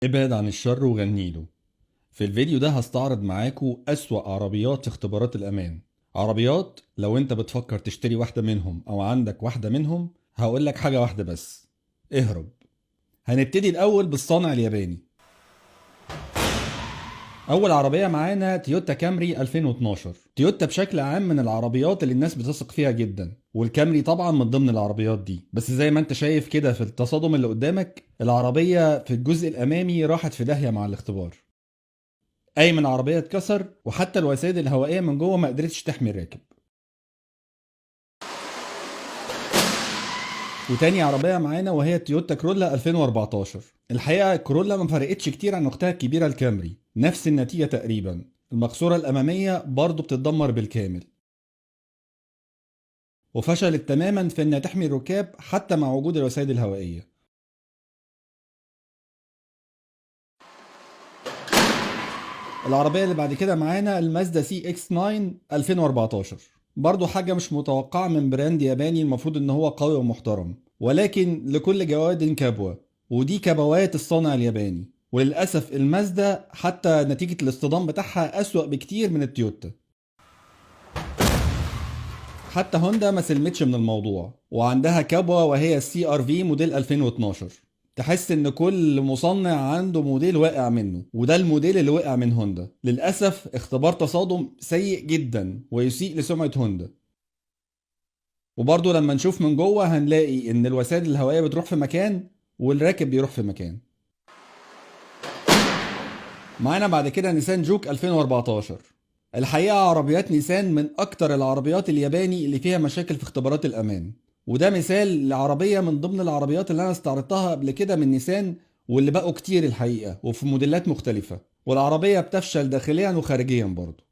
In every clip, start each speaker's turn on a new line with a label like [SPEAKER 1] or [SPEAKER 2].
[SPEAKER 1] ابعد عن الشر وغنيله. في الفيديو ده هستعرض معاكو أسوأ عربيات في اختبارات الأمان. عربيات لو انت بتفكر تشتري واحدة منهم أو عندك واحدة منهم هقولك حاجة واحدة بس: اهرب. هنبتدي الأول بالصانع الياباني. أول عربية معانا تويوتا كامري 2012. تويوتا بشكل عام من العربيات اللي الناس بتثق فيها جدا، والكامري طبعا من ضمن العربيات دي. بس زي ما انت شايف كده في التصادم اللي قدامك، العربية في الجزء الأمامي راحت في داهية مع الاختبار. اي من عربيه اتكسر، وحتى الوسائد الهوائيه من جوه ما قدرتش تحمي الراكب. وتاني عربيه معانا وهي تويوتا كرولا 2014. الحقيقه كرولا ما فرقتش كتير عن اختها الكبيره الكامري، نفس النتيجه تقريبا. المقصوره الاماميه برضه بتتدمر بالكامل، وفشلت تماما في انها تحمي الركاب حتى مع وجود الوسائد الهوائيه. العربيه اللي بعد كده معانا المازدا سي اكس 9 2014. برضه حاجة مش متوقعة من براند ياباني المفروض ان هو قوي ومحترم، ولكن لكل جواد كبوة، ودي كبوات الصانع الياباني. وللأسف المازدا حتى نتيجة الاصطدام بتاعها أسوأ بكتير من التويوتا. حتى هوندا ما سلمتش من الموضوع، وعندها كبوة وهي السي ار في موديل 2012. تحس ان كل مصنع عنده موديل واقع منه، وده الموديل اللي وقع من هوندا. للأسف اختبار تصادم سيء جدا ويسيء لسمعة هوندا. وبرضه لما نشوف من جوه هنلاقي ان الوسائد الهوائيه بتروح في مكان والراكب بيروح في مكان. معانا بعد كده نيسان جوك 2014. الحقيقه عربيات نيسان من اكتر العربيات الياباني اللي فيها مشاكل في اختبارات الامان، وده مثال لعربيه من ضمن العربيات اللي انا استعرضتها قبل كده من نيسان، واللي بقوا كتير الحقيقه وفي موديلات مختلفه، والعربيه بتفشل داخليا وخارجيا برضه.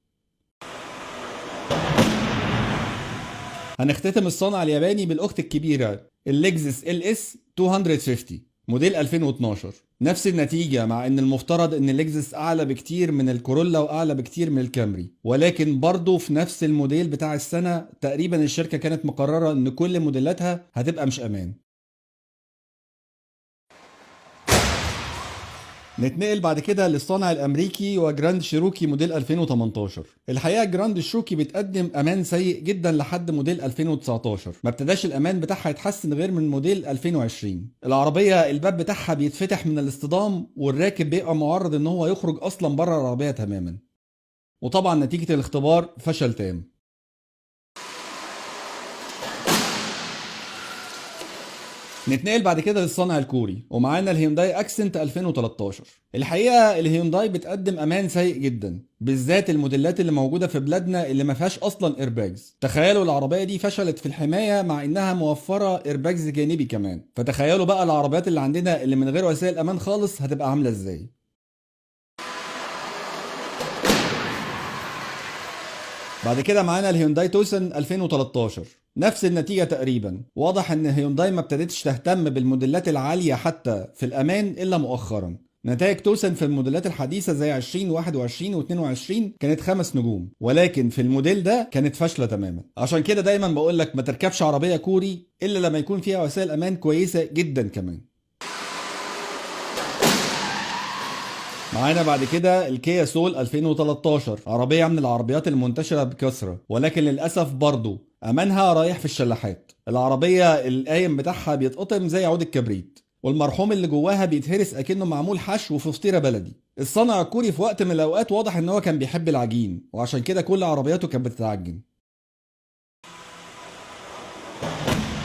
[SPEAKER 1] هنختتم الصنع الياباني بالاخت الكبيره اللكزس ال اس 250 موديل 2012. نفس النتيجة، مع ان المفترض ان اللكزس اعلى بكتير من الكورولا واعلى بكتير من الكامري، ولكن برضه في نفس الموديل بتاع السنة تقريبا الشركة كانت مقررة ان كل موديلاتها هتبقى مش امان. نتنقل بعد كده للصانع الامريكي وجراند شيروكي موديل 2018. الحقيقه جراند شيروكي بتقدم امان سيء جدا لحد موديل 2019، ما ابتداش الامان بتاعها يتحسن غير من موديل 2020. العربيه الباب بتاعها بيتفتح من الاصطدام، والراكب بيبقى معرض ان هو يخرج اصلا بره العربيه تماما. وطبعا نتيجه الاختبار فشل تام. نتنقل بعد كده للصنع الكوري، ومعانا الهيونداي اكسنت 2013. الحقيقه الهيونداي بتقدم امان سيء جدا، بالذات الموديلات اللي موجوده في بلادنا اللي ما فيهاش اصلا ايرباجز. تخيلوا العربيه دي فشلت في الحمايه مع انها موفره ايرباجز جانبي كمان، فتخيلوا بقى العربيات اللي عندنا اللي من غير وسائل امان خالص هتبقى عامله ازاي. بعد كده معانا الهيونداي توسن 2013. نفس النتيجة تقريبا. واضح ان هيونداي ما ابتدتش تهتم بالموديلات العالية حتى في الامان الا مؤخرا. نتائج توسن في الموديلات الحديثة زي 20 21 و22 كانت 5 نجوم، ولكن في الموديل ده كانت فاشلة تماما. عشان كده دايما بقول لك ما تركبش عربية كوري الا لما يكون فيها وسائل امان كويسة جدا كمان. معانا بعد كده الكيا سول 2013. عربية من العربيات المنتشرة بكثرة، ولكن للأسف برضو أمانها رايح في الشلاحات. العربية القايم بتاعها بيتقطم زي عود الكبريت، والمرحوم اللي جواها بيتهرس أكنه معمول حشو في فطيرة بلدي. الصانع الكوري في وقت من الأوقات واضح إن هو كان بيحب العجين، وعشان كده كل عربياته كانت بتتعجن.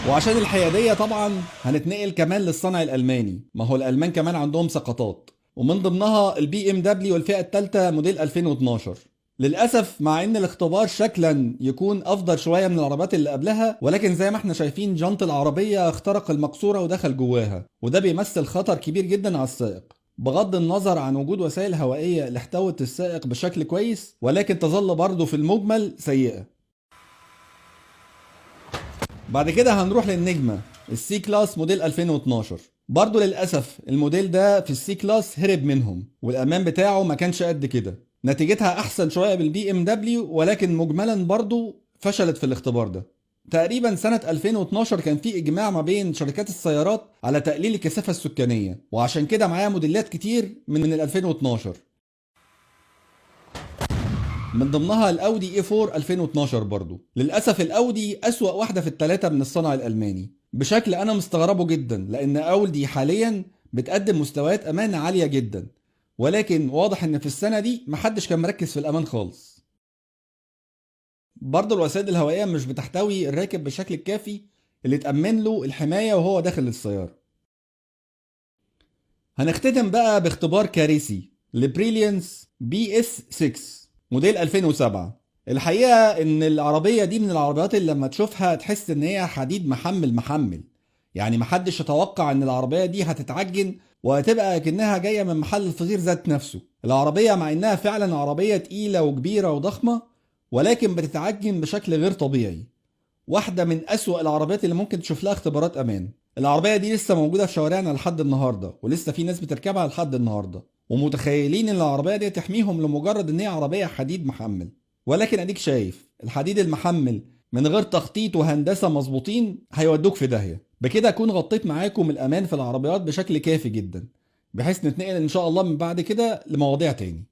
[SPEAKER 1] وعشان الحيادية طبعا هنتنقل كمان للصنع الألماني. ما هو الألمان كمان عندهم سقطات، ومن ضمنها البي ام دبليو الفئة الثالثة موديل 2012. للأسف مع ان الاختبار شكلا يكون افضل شوية من العربيات اللي قبلها، ولكن زي ما احنا شايفين جنط العربية اخترق المقصورة ودخل جواها، وده بيمثل خطر كبير جدا على السائق. بغض النظر عن وجود وسائل هوائية اللي احتوت السائق بشكل كويس، ولكن تظل برضه في المجمل سيئة. بعد كده هنروح للنجمة السي كلاس موديل 2012. برضه للأسف الموديل ده في السي كلاس هرب منهم، والأمان بتاعه ما كانش قد كده. نتيجتها أحسن شوية بالبي ام دبليو، ولكن مجملا برضه فشلت في الاختبار ده. تقريبا سنة 2012 كان في إجماع ما بين شركات السيارات على تقليل الكثافة السكانية، وعشان كده معايا موديلات كتير من ال 2012، من ضمنها الاودي اي 4 2012 برضو. للاسف الاودي اسوأ واحده في الثلاثه من الصنع الالماني بشكل انا مستغربه جدا، لان اودي حاليا بتقدم مستويات امان عاليه جدا، ولكن واضح ان في السنه دي محدش كان مركز في الامان خالص. برضو الوسائد الهوائيه مش بتحتوي الراكب بالشكل الكافي اللي تأمن له الحمايه وهو داخل السياره. هنختتم بقى باختبار كارثي لبريليانس بي اس 6 موديل 2007. الحقيقة ان العربية دي من العربيات اللي لما تشوفها تحس ان هي حديد محمل، يعني محدش يتوقع ان العربية دي هتتعجن وهتبقى كأنها جاية من محل الفطير ذات نفسه. العربية مع انها فعلا عربية تقيلة وكبيرة وضخمة، ولكن بتتعجن بشكل غير طبيعي. واحدة من أسوأ العربيات اللي ممكن تشوف لها اختبارات أمان. العربية دي لسه موجودة في شوارعنا لحد النهاردة، ولسه في ناس بتركبها لحد النهاردة ومتخيلين ان العربية دي تحميهم لمجرد ان هي عربية حديد محمل. ولكن اديك شايف الحديد المحمل من غير تخطيط وهندسة مظبوطين هيودوك في داهية. بكده اكون غطيت معاكم الامان في العربيات بشكل كافي جدا، بحيث نتنقل ان شاء الله من بعد كده لمواضيع تاني.